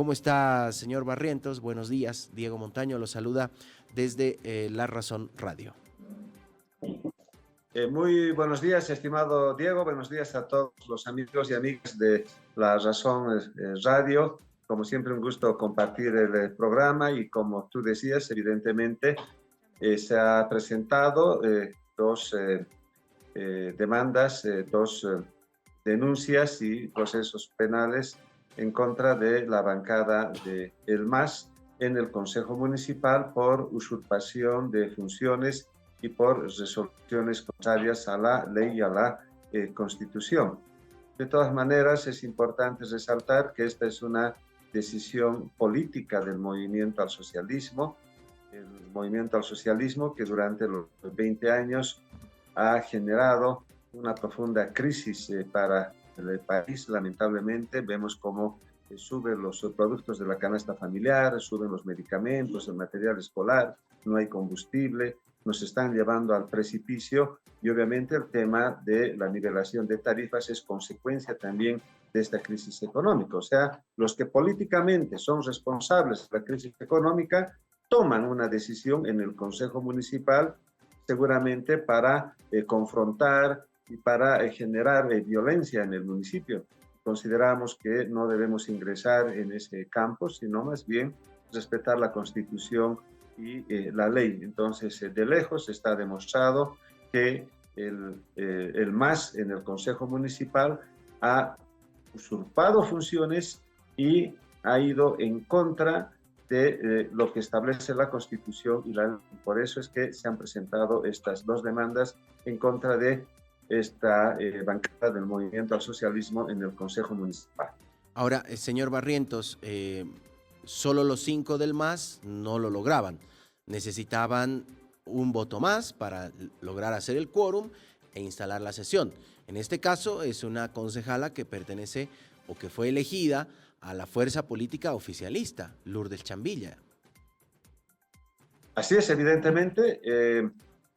¿Cómo está, señor Barrientos? Buenos días. Diego Montaño lo saluda desde La Razón Radio. Muy buenos días, estimado Diego. Buenos días a todos los amigos y amigas de La Razón Radio. Como siempre, un gusto compartir el programa y como tú decías, evidentemente se ha presentado dos demandas, dos denuncias y procesos penales en contra de la bancada de El MAS en el Consejo Municipal por usurpación de funciones y por resoluciones contrarias a la ley y a la Constitución. De todas maneras, es importante resaltar que esta es una decisión política del movimiento al socialismo, el movimiento al socialismo que durante los 20 años ha generado una profunda crisis para el país. Lamentablemente vemos cómo suben los productos de la canasta familiar, suben los medicamentos, el material escolar, no hay combustible, nos están llevando al precipicio y obviamente el tema de la nivelación de tarifas es consecuencia también de esta crisis económica. O sea, los que políticamente son responsables de la crisis económica toman una decisión en el Consejo Municipal seguramente para confrontar y para generar violencia en el municipio. Consideramos que no debemos ingresar en ese campo, sino más bien respetar la Constitución y la ley. Entonces, de lejos está demostrado que el MAS en el Consejo Municipal ha usurpado funciones y ha ido en contra de lo que establece la Constitución y la ley. Por eso es que se han presentado estas dos demandas en contra de esta bancada del movimiento al socialismo en el Consejo Municipal. Ahora, señor Barrientos, solo los 5 del MAS no lo lograban. Necesitaban un voto más para lograr hacer el quórum e instalar la sesión. En este caso es una concejala que pertenece o que fue elegida a la fuerza política oficialista, Lourdes Chambilla. Así es, evidentemente,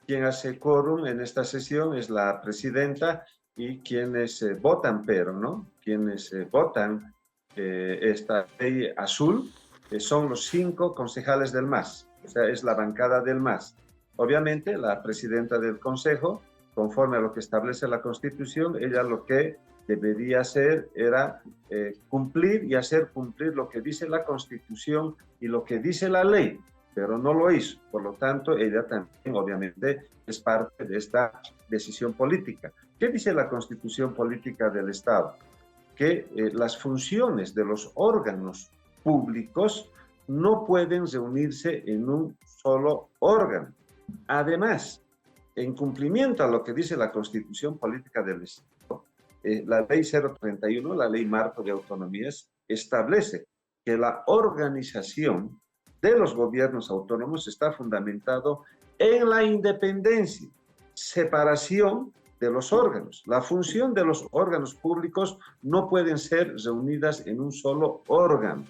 quien hace quórum en esta sesión es la presidenta y quienes votan, pero, ¿no? Quienes votan esta ley azul son los 5 concejales del MAS, o sea, es la bancada del MAS. Obviamente, la presidenta del consejo, conforme a lo que establece la Constitución, ella lo que debería hacer era cumplir y hacer cumplir lo que dice la Constitución y lo que dice la ley, pero no lo hizo. Por lo tanto, ella también, obviamente, es parte de esta decisión política. ¿Qué dice la Constitución política del Estado? Que las funciones de los órganos públicos no pueden reunirse en un solo órgano. Además, en cumplimiento a lo que dice la Constitución política del Estado, la Ley 031, la Ley Marco de Autonomías, establece que la organización de los gobiernos autónomos está fundamentado en la independencia, separación de los órganos. La función de los órganos públicos no pueden ser reunidas en un solo órgano.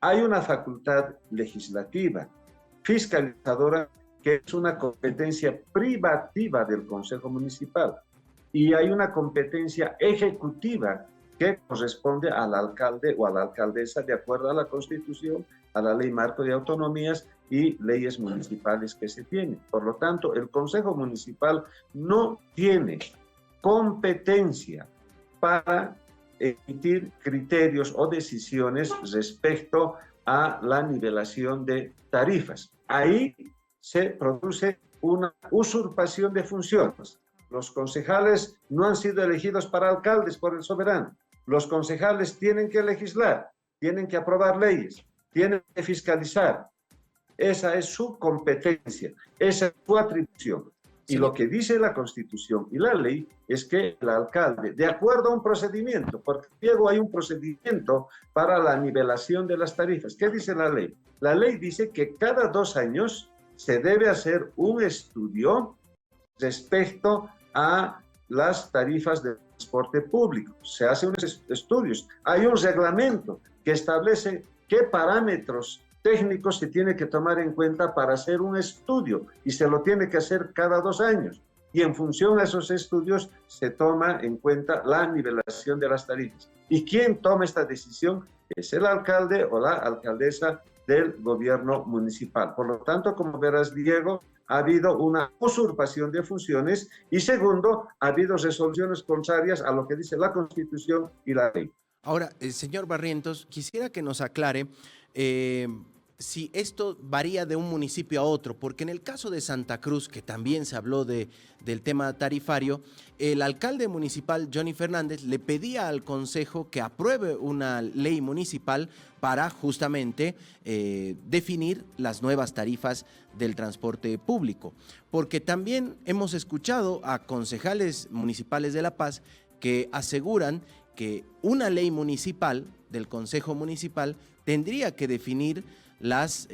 Hay una facultad legislativa, fiscalizadora, que es una competencia privativa del Consejo Municipal, y hay una competencia ejecutiva que corresponde al alcalde o a la alcaldesa de acuerdo a la Constitución, a la Ley Marco de Autonomías y leyes municipales que se tienen. Por lo tanto, el Consejo Municipal no tiene competencia para emitir criterios o decisiones respecto a la nivelación de tarifas. Ahí se produce una usurpación de funciones. Los concejales no han sido elegidos para alcaldes por el soberano. Los concejales tienen que legislar, tienen que aprobar leyes, tienen que fiscalizar. Esa es su competencia, esa es su atribución. Y lo que dice la Constitución y la ley es que el alcalde, de acuerdo a un procedimiento, porque luego hay un procedimiento para la nivelación de las tarifas. ¿Qué dice la ley? La ley dice que cada 2 años se debe hacer un estudio respecto a las tarifas de transporte público. Se hacen unos estudios. Hay un reglamento que establece qué parámetros técnicos se tiene que tomar en cuenta para hacer un estudio y se lo tiene que hacer cada 2 años. y en función a esos estudios se toma en cuenta la nivelación de las tarifas. ¿Y quién toma esta decisión? Es el alcalde o la alcaldesa del gobierno municipal. Por lo tanto, como verás, Diego, ha habido una usurpación de funciones y segundo, ha habido resoluciones contrarias a lo que dice la Constitución y la ley. Ahora, señor Barrientos, quisiera que nos aclare si esto varía de un municipio a otro, porque en el caso de Santa Cruz, que también se habló del tema tarifario, el alcalde municipal, Johnny Fernández, le pedía al Consejo que apruebe una ley municipal para justamente definir las nuevas tarifas del transporte público. Porque también hemos escuchado a concejales municipales de La Paz que aseguran que una ley municipal del Consejo Municipal tendría que definir las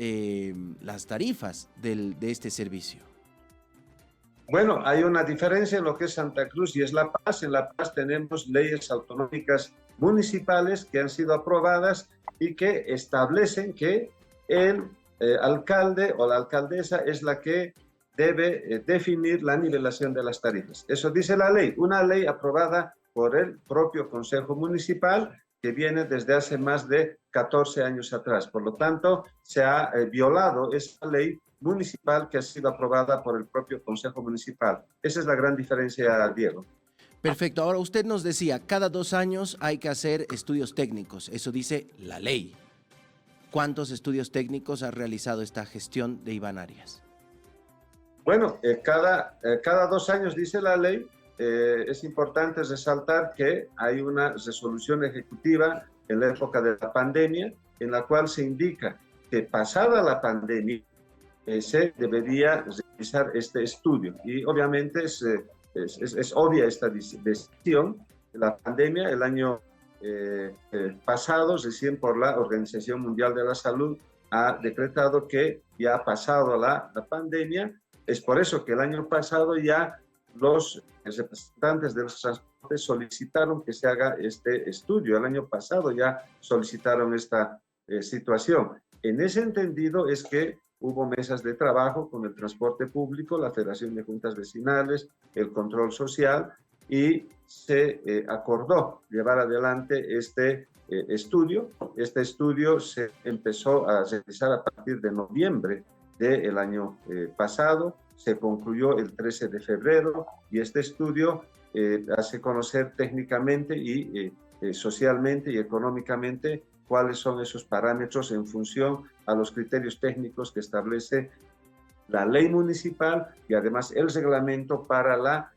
tarifas de este servicio. Bueno, hay una diferencia en lo que es Santa Cruz y es La Paz. En La Paz tenemos leyes autonómicas municipales que han sido aprobadas y que establecen que el alcalde o la alcaldesa es la que debe definir la nivelación de las tarifas. Eso dice la ley, una ley aprobada por el propio Consejo Municipal que viene desde hace más de 14 años atrás. Por lo tanto, se ha violado esa ley municipal que ha sido aprobada por el propio Consejo Municipal. Esa es la gran diferencia, Diego. Perfecto. Ahora usted nos decía, cada 2 años hay que hacer estudios técnicos. Eso dice la ley. ¿Cuántos estudios técnicos ha realizado esta gestión de Iván Arias? Bueno, cada 2 años dice la ley. Es importante resaltar que hay una resolución ejecutiva en la época de la pandemia en la cual se indica que pasada la pandemia se debería realizar este estudio. Y obviamente es obvia esta decisión. La pandemia el año pasado, recién por la Organización Mundial de la Salud, ha decretado que ya ha pasado la pandemia. Es por eso que el año pasado ya los representantes de los transportes solicitaron que se haga este estudio. El año pasado ya solicitaron esta situación. En ese entendido es que hubo mesas de trabajo con el transporte público, la Federación de Juntas Vecinales, el control social, y se acordó llevar adelante este estudio. Este estudio se empezó a realizar a partir de noviembre del año pasado, se concluyó el 13 de febrero y este estudio hace conocer técnicamente y socialmente y económicamente cuáles son esos parámetros en función a los criterios técnicos que establece la ley municipal y además el reglamento para la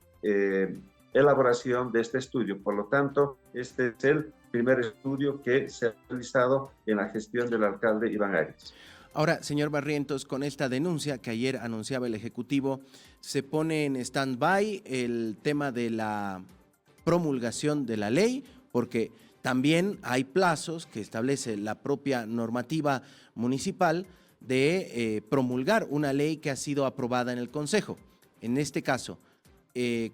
elaboración de este estudio. Por lo tanto, este es el primer estudio que se ha realizado en la gestión del alcalde Iván Arias. Ahora, señor Barrientos, con esta denuncia que ayer anunciaba el Ejecutivo, se pone en stand-by el tema de la promulgación de la ley, porque también hay plazos que establece la propia normativa municipal de promulgar una ley que ha sido aprobada en el Consejo. En este caso,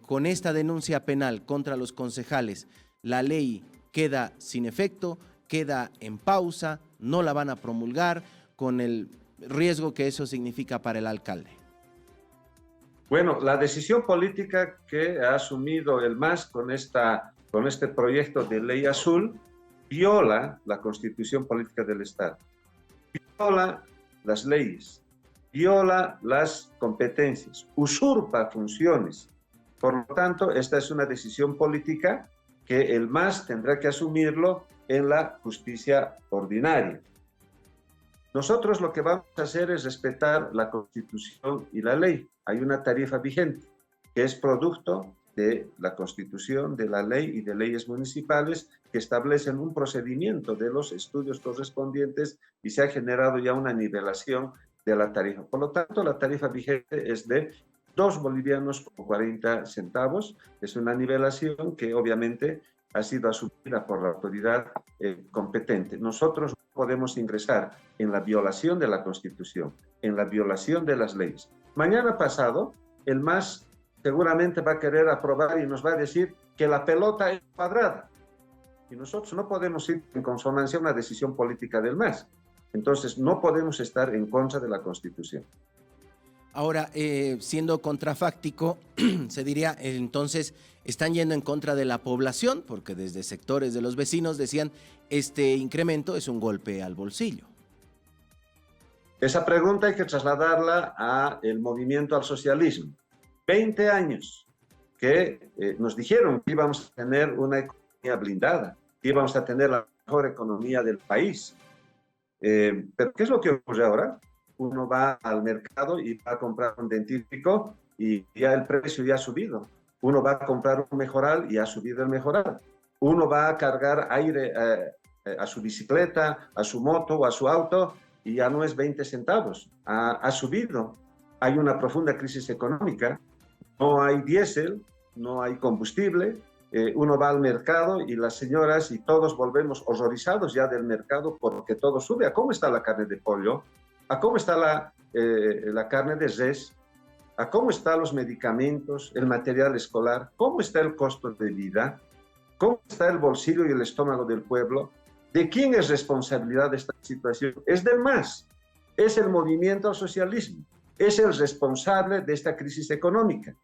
con esta denuncia penal contra los concejales, la ley queda sin efecto, queda en pausa, no la van a promulgar, con el riesgo que eso significa para el alcalde. Bueno, la decisión política que ha asumido el MAS con este proyecto de ley azul viola la Constitución Política del Estado, viola las leyes, viola las competencias, usurpa funciones. Por lo tanto, esta es una decisión política que el MAS tendrá que asumirlo en la justicia ordinaria. Nosotros lo que vamos a hacer es respetar la Constitución y la ley. Hay una tarifa vigente que es producto de la Constitución, de la ley y de leyes municipales que establecen un procedimiento de los estudios correspondientes y se ha generado ya una nivelación de la tarifa. Por lo tanto, la tarifa vigente es de 2 bolivianos con 40 centavos. Es una nivelación que obviamente ha sido asumida por la autoridad competente. Nosotros no podemos ingresar en la violación de la Constitución, en la violación de las leyes. Mañana pasado, el MAS seguramente va a querer aprobar y nos va a decir que la pelota es cuadrada. Y nosotros no podemos ir en consonancia a una decisión política del MAS. Entonces, no podemos estar en contra de la Constitución. Ahora, siendo contrafáctico, se diría, entonces, están yendo en contra de la población, porque desde sectores de los vecinos decían, este incremento es un golpe al bolsillo. Esa pregunta hay que trasladarla al movimiento al socialismo. 20 años que nos dijeron que íbamos a tener una economía blindada, que íbamos a tener la mejor economía del país. Pero ¿qué es lo que ocurre ahora? Uno va al mercado y va a comprar un dentífrico y ya el precio ya ha subido. Uno va a comprar un mejoral y ha subido el mejoral. Uno va a cargar aire a su bicicleta, a su moto o a su auto y ya no es 20 centavos. Ha subido. Hay una profunda crisis económica. No hay diésel, no hay combustible. Uno va al mercado y las señoras y todos volvemos horrorizados ya del mercado porque todo sube. ¿A cómo está la carne de pollo? ¿A cómo está la carne de res? ¿A cómo están los medicamentos, el material escolar? ¿Cómo está el costo de vida? ¿Cómo está el bolsillo y el estómago del pueblo? ¿De quién es responsabilidad de esta situación? Es del MAS, es el movimiento al socialismo, es el responsable de esta crisis económica.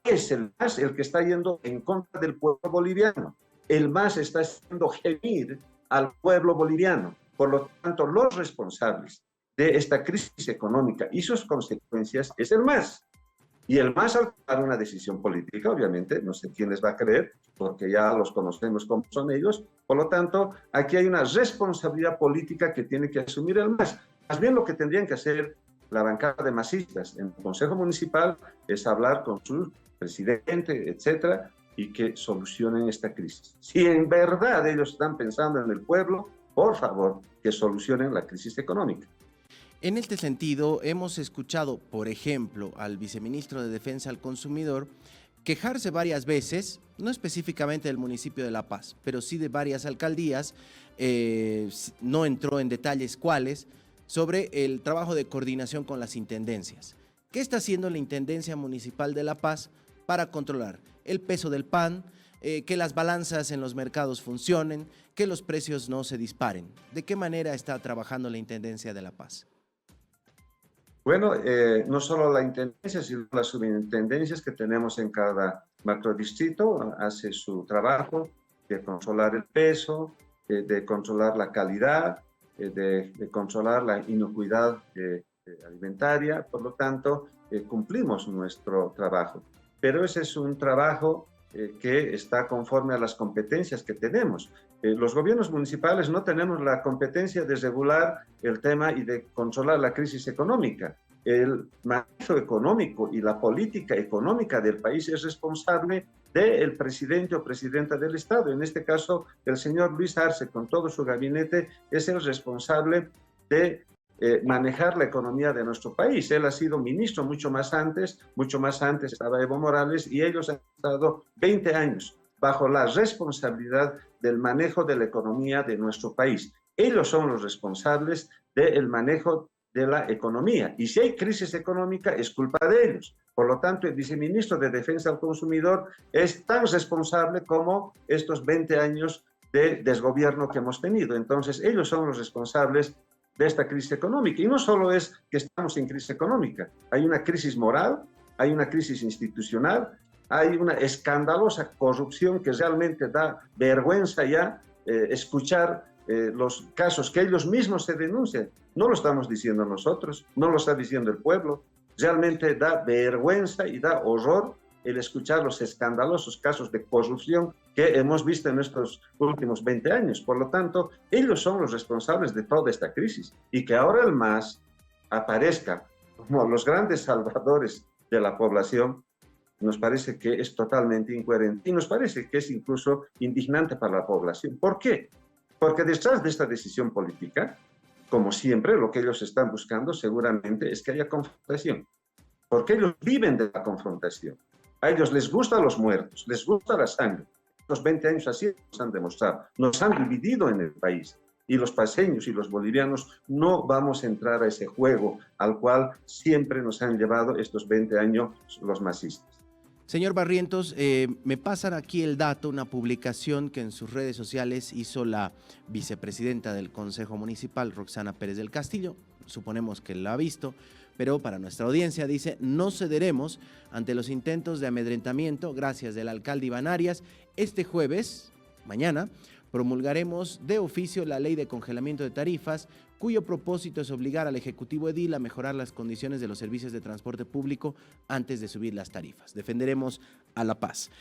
Es el MAS el que está yendo en contra del pueblo boliviano. El MAS está haciendo gemir al pueblo boliviano. Por lo tanto, los responsables de esta crisis económica y sus consecuencias es el MAS. Y el MAS, al tomar una decisión política, obviamente, no sé quién les va a creer, porque ya los conocemos como son ellos. Por lo tanto, aquí hay una responsabilidad política que tiene que asumir el MAS. Más bien lo que tendrían que hacer la bancada de masistas en el Consejo Municipal es hablar con su presidente, etcétera, y que solucionen esta crisis. Si en verdad ellos están pensando en el pueblo, por favor, que solucionen la crisis económica. En este sentido, hemos escuchado, por ejemplo, al viceministro de Defensa al Consumidor quejarse varias veces, no específicamente del municipio de La Paz, pero sí de varias alcaldías, no entró en detalles cuáles, sobre el trabajo de coordinación con las intendencias. ¿Qué está haciendo la Intendencia Municipal de La Paz para controlar el peso del pan, que las balanzas en los mercados funcionen, que los precios no se disparen? ¿De qué manera está trabajando la Intendencia de La Paz? Bueno, no solo la intendencia, sino las subintendencias que tenemos en cada macrodistrito hace su trabajo de controlar el peso, de controlar la calidad, de controlar la inocuidad alimentaria. Por lo tanto, cumplimos nuestro trabajo. Pero ese es un trabajo que está conforme a las competencias que tenemos. Los gobiernos municipales no tenemos la competencia de regular el tema y de controlar la crisis económica. El manejo económico y la política económica del país es responsable del presidente o presidenta del Estado. En este caso, el señor Luis Arce, con todo su gabinete, es el responsable de manejar la economía de nuestro país. Él ha sido ministro mucho más antes estaba Evo Morales y ellos han estado 20 años bajo la responsabilidad del manejo de la economía de nuestro país. Ellos son los responsables del manejo de la economía. Y si hay crisis económica, es culpa de ellos. Por lo tanto, el viceministro de Defensa al Consumidor es tan responsable como estos 20 años de desgobierno que hemos tenido. Entonces, ellos son los responsables de esta crisis económica. Y no solo es que estamos en crisis económica, hay una crisis moral, hay una crisis institucional, hay una escandalosa corrupción que realmente da vergüenza ya escuchar los casos que ellos mismos se denuncian. No lo estamos diciendo nosotros, no lo está diciendo el pueblo. Realmente da vergüenza y da horror el escuchar los escandalosos casos de corrupción que hemos visto en estos últimos 20 años. Por lo tanto, ellos son los responsables de toda esta crisis. Y que ahora el MAS aparezca como los grandes salvadores de la población, nos parece que es totalmente incoherente y nos parece que es incluso indignante para la población. ¿Por qué? Porque detrás de esta decisión política, como siempre, lo que ellos están buscando seguramente es que haya confrontación, porque ellos viven de la confrontación. A ellos les gustan los muertos, les gusta la sangre. Los 20 años así nos han demostrado, nos han dividido en el país. Y los paseños y los bolivianos no vamos a entrar a ese juego al cual siempre nos han llevado estos 20 años los masistas. Señor Barrientos, me pasan aquí el dato, una publicación que en sus redes sociales hizo la vicepresidenta del Consejo Municipal, Roxana Pérez del Castillo. Suponemos que la ha visto, pero para nuestra audiencia dice: no cederemos ante los intentos de amedrentamiento. Gracias del alcalde Iván Arias. Este jueves, mañana, promulgaremos de oficio la ley de congelamiento de tarifas, cuyo propósito es obligar al Ejecutivo Edil a mejorar las condiciones de los servicios de transporte público antes de subir las tarifas. Defenderemos a la paz.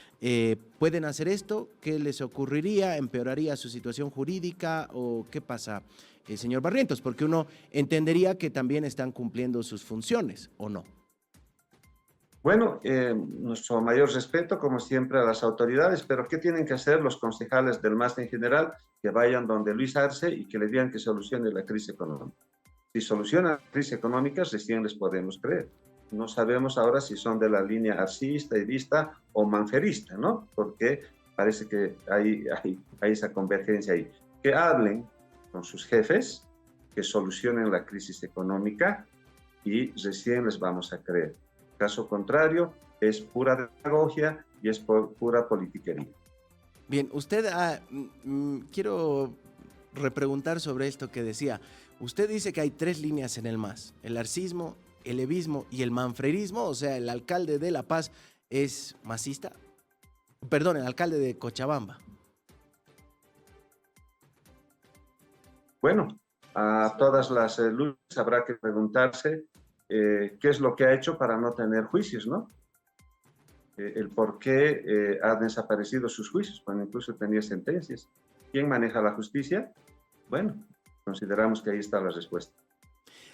¿Pueden hacer esto? ¿Qué les ocurriría? ¿Empeoraría su situación jurídica? ¿O qué pasa, señor Barrientos? Porque uno entendería que también están cumpliendo sus funciones, ¿o no? Bueno, nuestro mayor respeto, como siempre, a las autoridades, pero ¿qué tienen que hacer los concejales del MAS en general? Que vayan donde Luis Arce y que le digan que solucione la crisis económica. Si solucionan la crisis económica, recién les podemos creer. No sabemos ahora si son de la línea arcista, edista o manferista, ¿no? Porque parece que hay esa convergencia ahí. Que hablen con sus jefes, que solucionen la crisis económica y recién les vamos a creer. Caso contrario, es pura demagogia y es pura politiquería. Bien, usted, quiero repreguntar sobre esto que decía. Usted dice que hay 3 líneas en el MAS: el arcismo, el evismo y el manfrerismo. O sea, el alcalde de La Paz es masista. Perdón, el alcalde de Cochabamba. Bueno, a todas las luchas habrá que preguntarse qué es lo que ha hecho para no tener juicios, ¿no? El por qué han desaparecido sus juicios, cuando incluso tenía sentencias. ¿Quién maneja la justicia? Bueno, consideramos que ahí está la respuesta.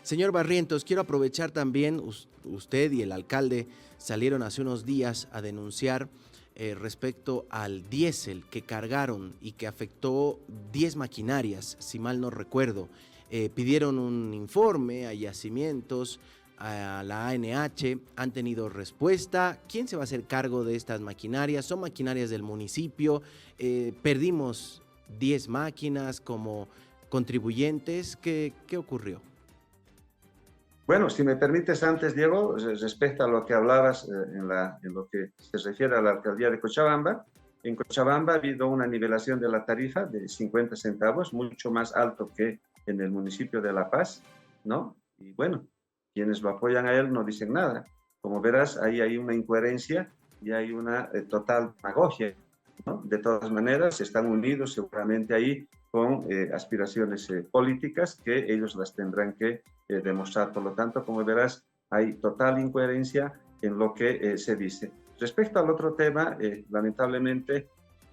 Señor Barrientos, quiero aprovechar también, usted y el alcalde salieron hace unos días a denunciar respecto al diésel que cargaron y que afectó 10 maquinarias, si mal no recuerdo. Pidieron un informe a Yacimientos, a la ANH, han tenido respuesta. ¿Quién se va a hacer cargo de estas maquinarias? ¿Son maquinarias del municipio? Perdimos 10 máquinas como contribuyentes. ¿Qué ocurrió? Bueno, si me permites antes, Diego, respecto a lo que hablabas en lo que se refiere a la alcaldía de Cochabamba, en Cochabamba ha habido una nivelación de la tarifa de 50 centavos, mucho más alto que en el municipio de La Paz, ¿no? Y bueno, quienes lo apoyan a él no dicen nada. Como verás, ahí hay una incoherencia y hay una total demagogia, ¿no? De todas maneras, están unidos seguramente ahí con aspiraciones políticas que ellos las tendrán que demostrar. Por lo tanto, como verás, hay total incoherencia en lo que se dice. Respecto al otro tema, lamentablemente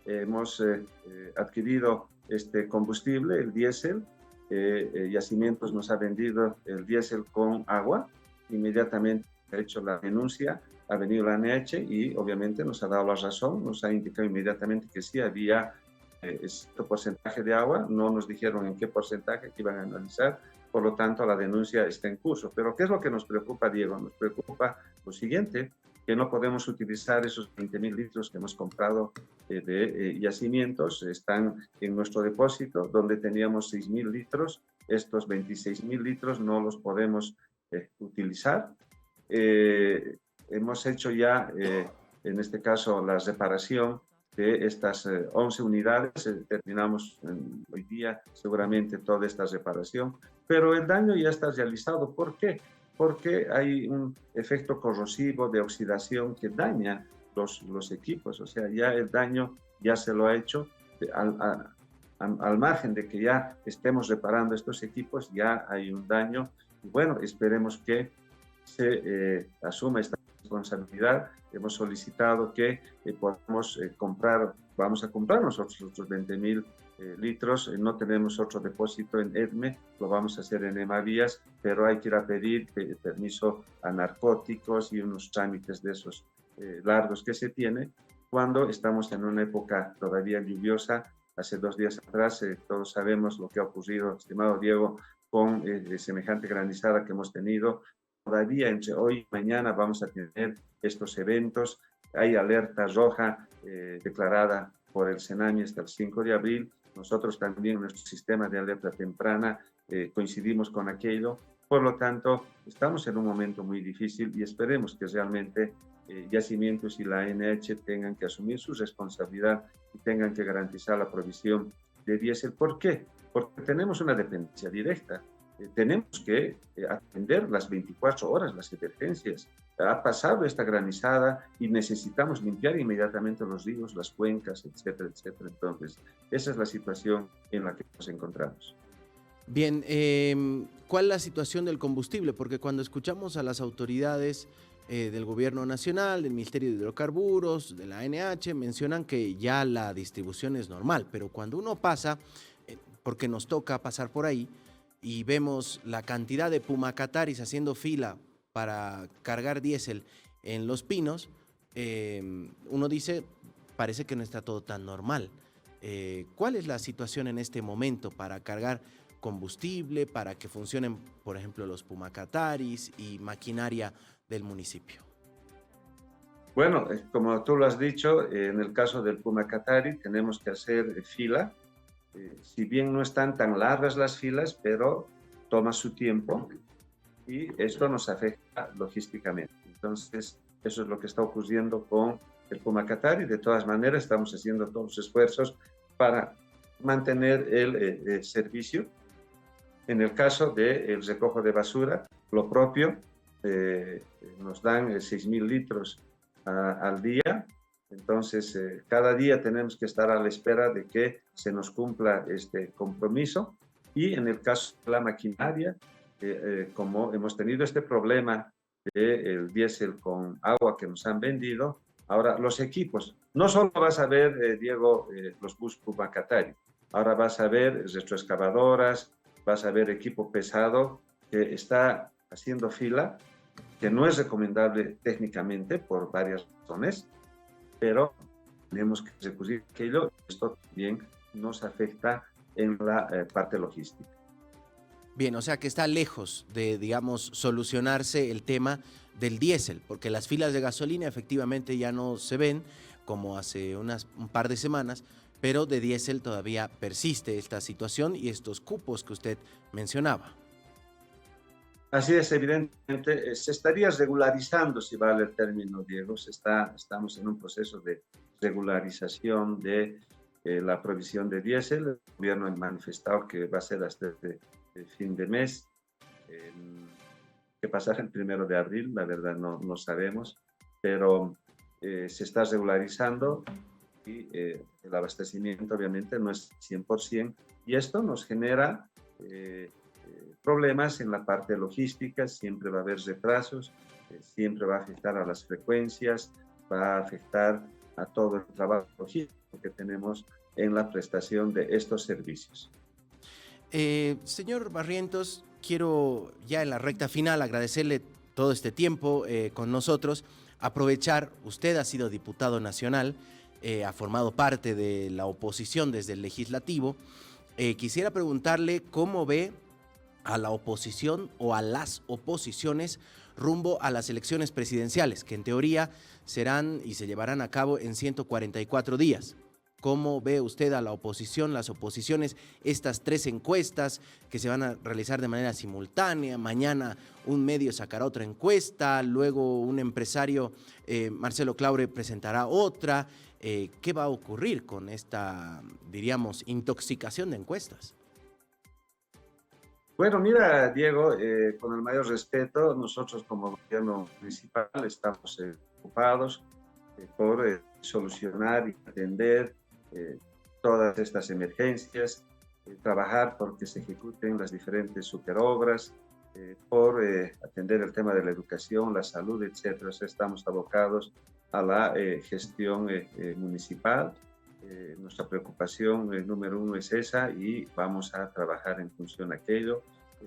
hemos adquirido este combustible, el diésel. Yacimientos nos ha vendido el diésel con agua. Inmediatamente ha hecho la denuncia, ha venido la ANH y obviamente nos ha dado la razón, nos ha indicado inmediatamente que sí había este porcentaje de agua, no nos dijeron en qué porcentaje que iban a analizar, por lo tanto la denuncia está en curso. Pero ¿qué es lo que nos preocupa, Diego? Nos preocupa lo siguiente, que no podemos utilizar esos 20.000 litros que hemos comprado de Yacimientos, están en nuestro depósito donde teníamos 6.000 litros, estos 26.000 litros no los podemos utilizar. Hemos hecho ya, en este caso, la reparación de estas 11 unidades. Terminamos hoy día seguramente toda esta reparación, pero el daño ya está realizado. ¿Por qué? Porque hay un efecto corrosivo de oxidación que daña los equipos. O sea, ya el daño ya se lo ha hecho. Al margen de que ya estemos reparando estos equipos, ya hay un daño. Y bueno, esperemos que se asuma esta responsabilidad. Hemos solicitado que podamos comprar, vamos a comprar nosotros otros 20.000 litros. No tenemos otro depósito en EDME, lo vamos a hacer en Emavías, pero hay que ir a pedir permiso a narcóticos y unos trámites de esos largos que se tiene cuando estamos en una época todavía lluviosa. Hace 2 días atrás todos sabemos lo que ha ocurrido, estimado Diego, con semejante granizada que hemos tenido. Todavía entre hoy y mañana vamos a tener estos eventos. Hay alerta roja declarada por el CENAMI hasta el 5 de abril. Nosotros también en nuestro sistema de alerta temprana coincidimos con aquello. Por lo tanto, estamos en un momento muy difícil y esperemos que realmente Yacimientos y la ANH tengan que asumir su responsabilidad y tengan que garantizar la provisión de diésel. ¿Por qué? Porque tenemos una dependencia directa. Tenemos que atender las 24 horas las emergencias. Ha pasado esta granizada y necesitamos limpiar inmediatamente los ríos, las cuencas, etcétera, etcétera. Entonces, esa es la situación en la que nos encontramos. Bien, ¿cuál es la situación del combustible? Porque cuando escuchamos a las autoridades del Gobierno Nacional, del Ministerio de Hidrocarburos, de la ANH, mencionan que ya la distribución es normal, pero cuando uno pasa, porque nos toca pasar por ahí, y vemos la cantidad de pumacataris haciendo fila para cargar diésel en Los Pinos, uno dice, parece que no está todo tan normal. ¿Cuál es la situación en este momento para cargar combustible, para que funcionen, por ejemplo, los pumacataris y maquinaria del municipio? Bueno, como tú lo has dicho, en el caso del Pumacatari tenemos que hacer fila. Si bien no están tan largas las filas, pero toma su tiempo y esto nos afecta logísticamente. Entonces, eso es lo que está ocurriendo con el Pumacatari. De todas maneras, estamos haciendo todos los esfuerzos para mantener el servicio. En el caso del recojo de basura, lo propio, nos dan 6.000 litros al día. Entonces, cada día tenemos que estar a la espera de que se nos cumpla este compromiso. Y en el caso de la maquinaria, como hemos tenido este problema del diésel con agua que nos han vendido, ahora los equipos, no solo vas a ver, Diego, los bus Pumacatari, ahora vas a ver retroexcavadoras, vas a ver equipo pesado que está haciendo fila, que no es recomendable técnicamente por varias razones, pero tenemos que recurrir a aquello. Esto también nos afecta en la parte logística. Bien, o sea que está lejos de, digamos, solucionarse el tema del diésel, porque las filas de gasolina efectivamente ya no se ven como hace un par de semanas, pero de diésel todavía persiste esta situación y estos cupos que usted mencionaba. Así es, evidentemente, se estaría regularizando, si vale el término, Diego. Estamos en un proceso de regularización de la provisión de diésel. El gobierno ha manifestado que va a ser hasta el fin de mes. ¿Qué pasará el 1 de abril? La verdad no sabemos, pero se está regularizando y el abastecimiento obviamente no es 100%, y esto nos genera problemas en la parte logística. Siempre va a haber retrasos, siempre va a afectar a las frecuencias, va a afectar a todo el trabajo logístico que tenemos en la prestación de estos servicios. Señor Barrientos, quiero ya en la recta final agradecerle todo este tiempo con nosotros, aprovechar, usted ha sido diputado nacional, ha formado parte de la oposición desde el legislativo. Quisiera preguntarle cómo ve a la oposición o a las oposiciones rumbo a las elecciones presidenciales, que en teoría serán y se llevarán a cabo en 144 días. ¿Cómo ve usted a la oposición, las oposiciones, estas 3 encuestas que se van a realizar de manera simultánea? Mañana un medio sacará otra encuesta, luego un empresario, Marcelo Claure, presentará otra. ¿Qué va a ocurrir con esta, diríamos, intoxicación de encuestas? Bueno, mira, Diego, con el mayor respeto, nosotros como gobierno municipal estamos ocupados por solucionar y atender todas estas emergencias, trabajar por que se ejecuten las diferentes superobras, por atender el tema de la educación, la salud, etcétera. O sea, estamos abocados a la gestión municipal. Nuestra preocupación número 1 es esa y vamos a trabajar en función de aquello.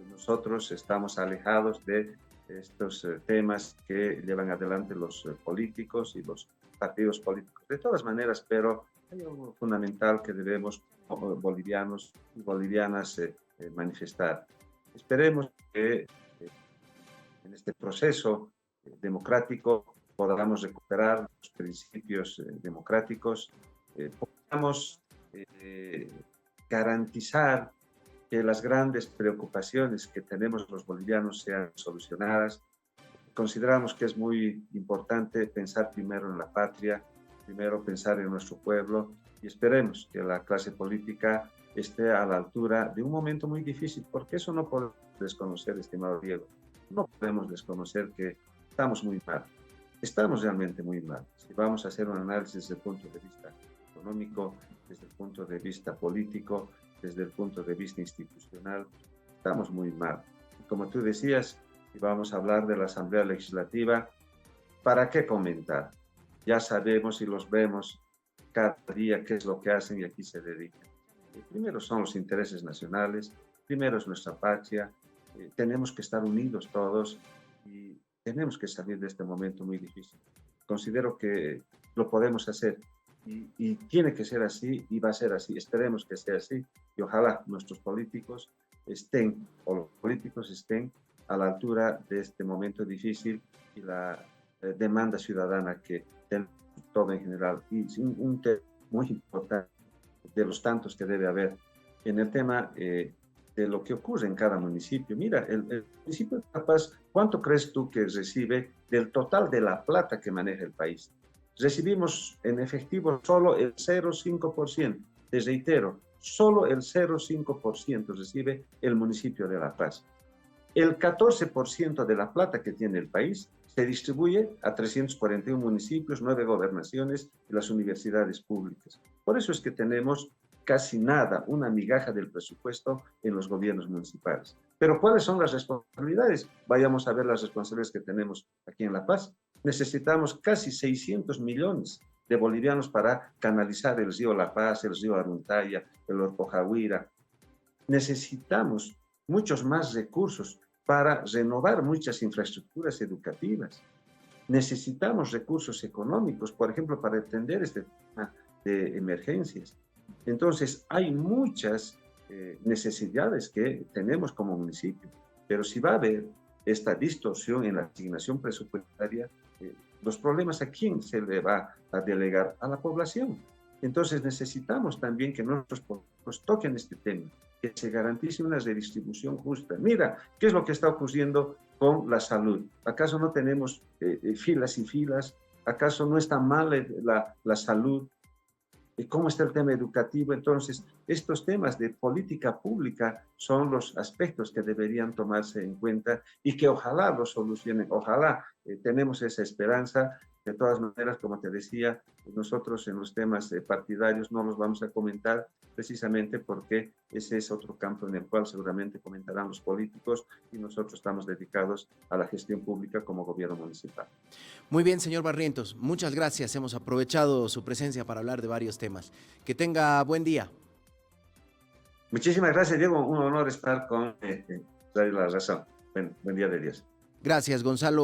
Nosotros estamos alejados de estos temas que llevan adelante los políticos y los partidos políticos. De todas maneras, pero hay algo fundamental que debemos, como bolivianos y bolivianas, manifestar. Esperemos que en este proceso democrático podamos recuperar los principios democráticos, podamos garantizar que las grandes preocupaciones que tenemos los bolivianos sean solucionadas. consideramos que es muy importante pensar primero en la patria, primero pensar en nuestro pueblo y esperemos que la clase política esté a la altura de un momento muy difícil, porque eso no podemos desconocer, estimado Diego. No podemos desconocer que estamos muy mal. Estamos realmente muy mal. Si vamos a hacer un análisis desde el punto de vista económico, desde el punto de vista político, desde el punto de vista institucional, estamos muy mal. Y como tú decías, si vamos a hablar de la Asamblea Legislativa, ¿para qué comentar? Ya sabemos y los vemos cada día qué es lo que hacen y a qué se dedican. Primero son los intereses nacionales, primero es nuestra patria, tenemos que estar unidos todos y tenemos que salir de este momento muy difícil. Considero que lo podemos hacer y tiene que ser así y va a ser así. Esperemos que sea así y ojalá nuestros políticos estén, o los políticos estén a la altura de este momento difícil y la demanda ciudadana que tenemos todo en general. Y un tema muy importante de los tantos que debe haber en el tema de lo que ocurre en cada municipio. Mira, el municipio de La Paz, ¿cuánto crees tú que recibe del total de la plata que maneja el país? Recibimos en efectivo solo el 0,5%. Te reitero, solo el 0,5% recibe el municipio de La Paz. El 14% de la plata que tiene el país se distribuye a 341 municipios, 9 gobernaciones y las universidades públicas. Por eso es que tenemos casi nada, una migaja del presupuesto en los gobiernos municipales. Pero ¿cuáles son las responsabilidades? Vayamos a ver las responsabilidades que tenemos aquí en La Paz. Necesitamos casi 600 millones de bolivianos para canalizar el río La Paz, el río Aruntaya, el Orpojahuira. Necesitamos muchos más recursos para renovar muchas infraestructuras educativas. Necesitamos recursos económicos, por ejemplo, para atender este tema de emergencias. Entonces, hay muchas necesidades que tenemos como municipio, pero si va a haber esta distorsión en la asignación presupuestaria, los problemas, ¿a quién se le va a delegar? A la población. Entonces, necesitamos también que nuestros políticos toquen este tema, que se garantice una redistribución justa. Mira, ¿qué es lo que está ocurriendo con la salud? ¿Acaso no tenemos filas y filas? ¿Acaso no está mal la salud? ¿Cómo está el tema educativo? Entonces, estos temas de política pública son los aspectos que deberían tomarse en cuenta y que ojalá los solucionen. Ojalá tenemos esa esperanza. De todas maneras, como te decía, nosotros en los temas partidarios no los vamos a comentar precisamente porque ese es otro campo en el cual seguramente comentarán los políticos y nosotros estamos dedicados a la gestión pública como gobierno municipal. Muy bien, señor Barrientos, muchas gracias. Hemos aprovechado su presencia para hablar de varios temas. Que tenga buen día. Muchísimas gracias, Diego. Un honor estar con Radio La Razón. Buen día de Dios. Gracias, Gonzalo.